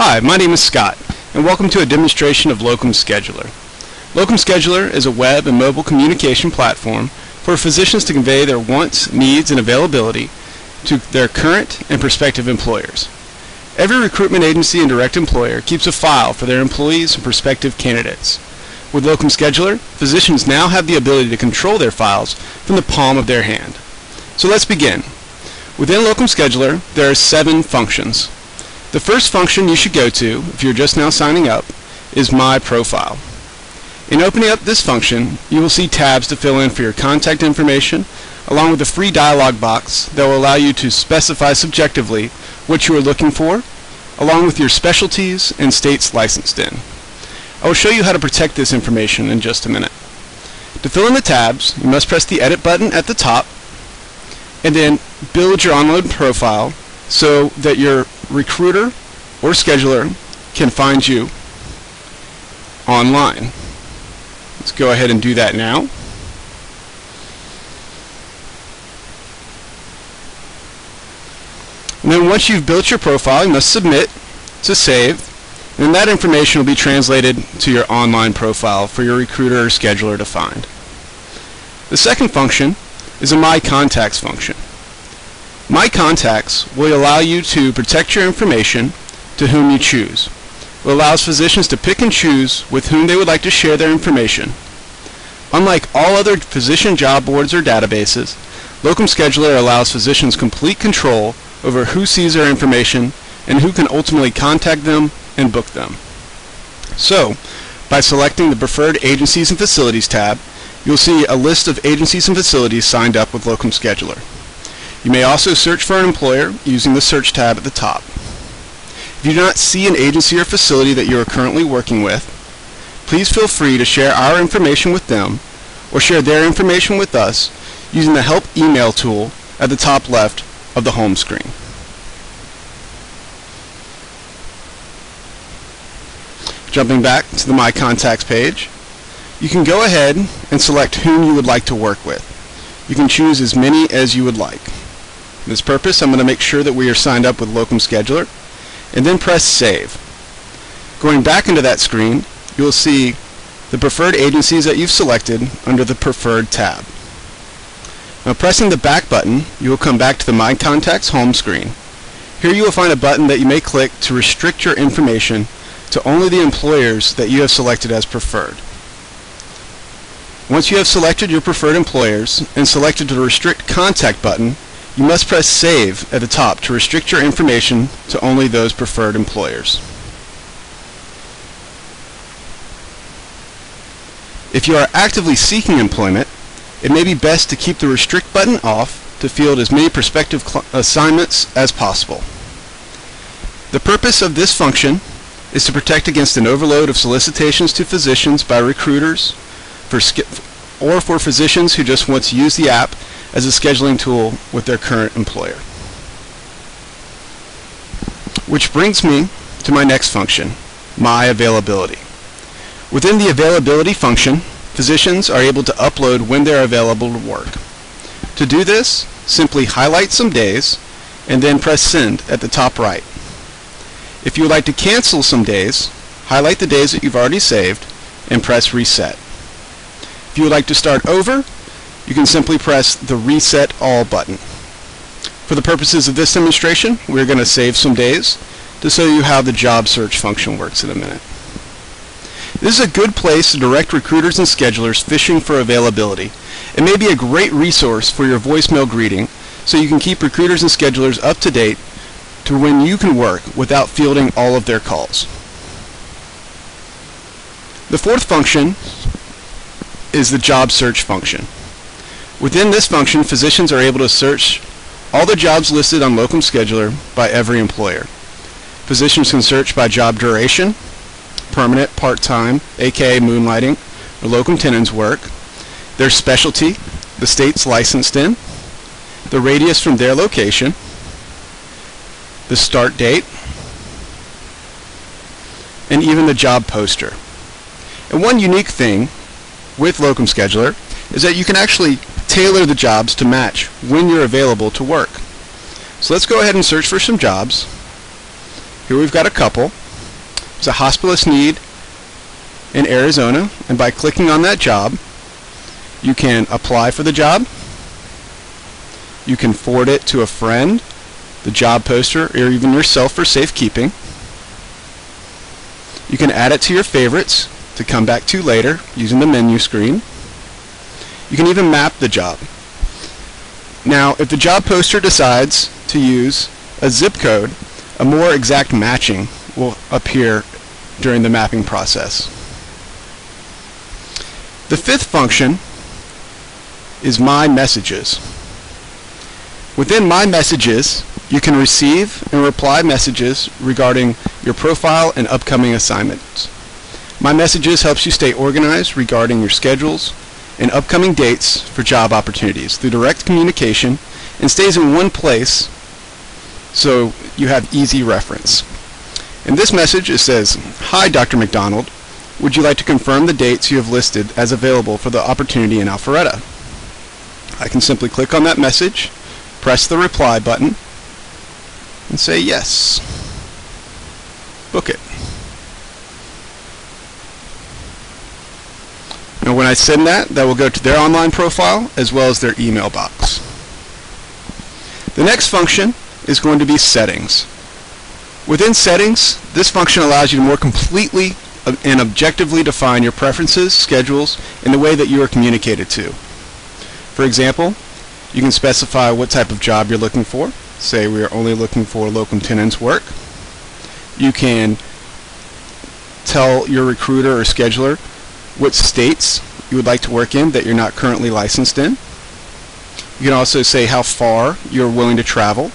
Hi, my name is Scott, and welcome to a demonstration of Locum Scheduler. Locum Scheduler is a web and mobile communication platform for physicians to convey their wants, needs, and availability to their current and prospective employers. Every recruitment agency and direct employer keeps a file for their employees and prospective candidates. With Locum Scheduler, physicians now have the ability to control their files from the palm of their hand. So let's begin. Within Locum Scheduler, there are 7 functions. The first function you should go to, if you're just now signing up, is My Profile. In opening up this function, you will see tabs to fill in for your contact information, along with a free dialog box that will allow you to specify subjectively what you are looking for, along with your specialties and states licensed in. I will show you how to protect this information in just a minute. To fill in the tabs, you must press the Edit button at the top, and then build your online profile so that your recruiter or scheduler can find you online. Let's go ahead and do that now. And then once you've built your profile, you must submit to save, and that information will be translated to your online profile for your recruiter or scheduler to find. The second function is a My Contacts function. My Contacts will allow you to protect your information to whom you choose. It allows physicians to pick and choose with whom they would like to share their information. Unlike all other physician job boards or databases, Locum Scheduler allows physicians complete control over who sees their information and who can ultimately contact them and book them. So, by selecting the Preferred Agencies and Facilities tab, you'll see a list of agencies and facilities signed up with Locum Scheduler. You may also search for an employer using the Search tab at the top. If you do not see an agency or facility that you are currently working with, please feel free to share our information with them or share their information with us using the Help Email tool at the top left of the home screen. Jumping back to the My Contacts page, you can go ahead and select whom you would like to work with. You can choose as many as you would like. For this purpose, I'm going to make sure that we are signed up with Locum Scheduler, and then press Save. Going back into that screen, you will see the preferred agencies that you've selected under the Preferred tab. Now, pressing the back button, you will come back to the My Contacts home screen. Here you will find a button that you may click to restrict your information to only the employers that you have selected as preferred. Once you have selected your preferred employers and selected the Restrict Contact button, you must press Save at the top to restrict your information to only those preferred employers. If you are actively seeking employment, it may be best to keep the Restrict button off to field as many prospective assignments as possible. The purpose of this function is to protect against an overload of solicitations to physicians by recruiters or for physicians who just want to use the app as a scheduling tool with their current employer. Which brings me to my next function, My Availability. Within the Availability function, physicians are able to upload when they're available to work. To do this, simply highlight some days and then press Send at the top right. If you would like to cancel some days, highlight the days that you've already saved and press Reset. If you would like to start over, you can simply press the Reset All button. For the purposes of this demonstration, we're going to save some days to show you how the job search function works in a minute. This is a good place to direct recruiters and schedulers fishing for availability. It may be a great resource for your voicemail greeting so you can keep recruiters and schedulers up to date to when you can work without fielding all of their calls. The fourth function is the job search function. Within this function, physicians are able to search all the jobs listed on Locum Scheduler by every employer. Physicians can search by job duration, permanent, part-time, aka moonlighting, or locum tenens work, their specialty, the states licensed in, the radius from their location, the start date, and even the job poster. And one unique thing with Locum Scheduler is that you can actually tailor the jobs to match when you're available to work. So let's go ahead and search for some jobs. Here we've got a couple. There's a hospitalist need in Arizona, and by clicking on that job, you can apply for the job, you can forward it to a friend, the job poster, or even yourself for safekeeping. You can add it to your favorites to come back to later using the menu screen. You can even map the job. Now, if the job poster decides to use a zip code, a more exact matching will appear during the mapping process. The fifth function is My Messages. Within My Messages, you can receive and reply messages regarding your profile and upcoming assignments. My Messages helps you stay organized regarding your schedules and upcoming dates for job opportunities through direct communication, and stays in one place so you have easy reference. In this message it says, "Hi Dr. McDonald, would you like to confirm the dates you have listed as available for the opportunity in Alpharetta?" I can simply click on that message, press the reply button, and say yes. Book it. Now when I send that will go to their online profile as well as their email box. The next function is going to be Settings. Within Settings, this function allows you to more completely and objectively define your preferences, schedules, and the way that you are communicated to. For example, you can specify what type of job you're looking for. Say we are only looking for locum tenens work. You can tell your recruiter or scheduler what states you would like to work in that you're not currently licensed in. You can also say how far you're willing to travel.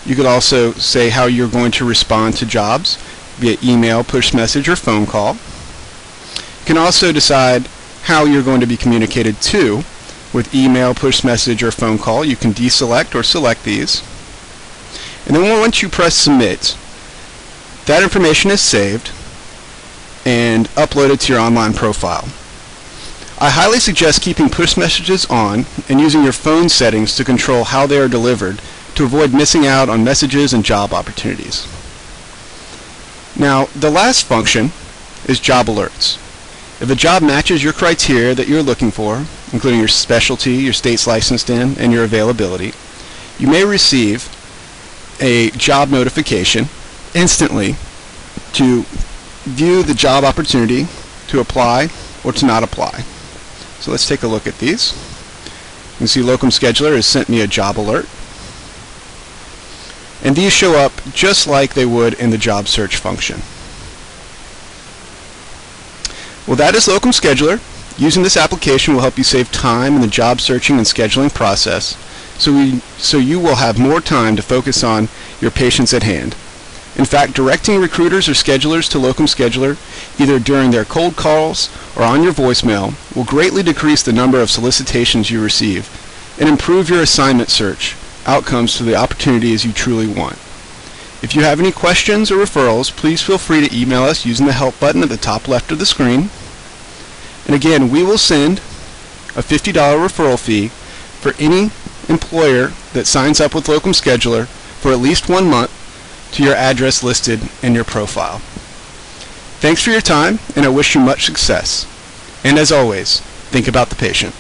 You could also say how you're going to respond to jobs via email, push message, or phone call. You can also decide how you're going to be communicated to with email, push message, or phone call. You can deselect or select these. And then once you press submit, that information is saved and uploaded to your online profile. I highly suggest keeping push messages on and using your phone settings to control how they are delivered to avoid missing out on messages and job opportunities. Now, the last function is Job Alerts. If a job matches your criteria that you're looking for, including your specialty, your state's licensed in, and your availability, you may receive a job notification instantly to view the job opportunity, to apply or to not apply. So let's take a look at these. You can see Locum Scheduler has sent me a job alert. And these show up just like they would in the job search function. Well, that is Locum Scheduler. Using this application will help you save time in the job searching and scheduling process, so you will have more time to focus on your patients at hand. In fact, directing recruiters or schedulers to Locum Scheduler, either during their cold calls or on your voicemail, will greatly decrease the number of solicitations you receive and improve your assignment search outcomes to the opportunities you truly want. If you have any questions or referrals, please feel free to email us using the help button at the top left of the screen. And again, we will send a $50 referral fee for any employer that signs up with Locum Scheduler for at least 1 month to your address listed in your profile. Thanks for your time, and I wish you much success. And as always, think about the patient.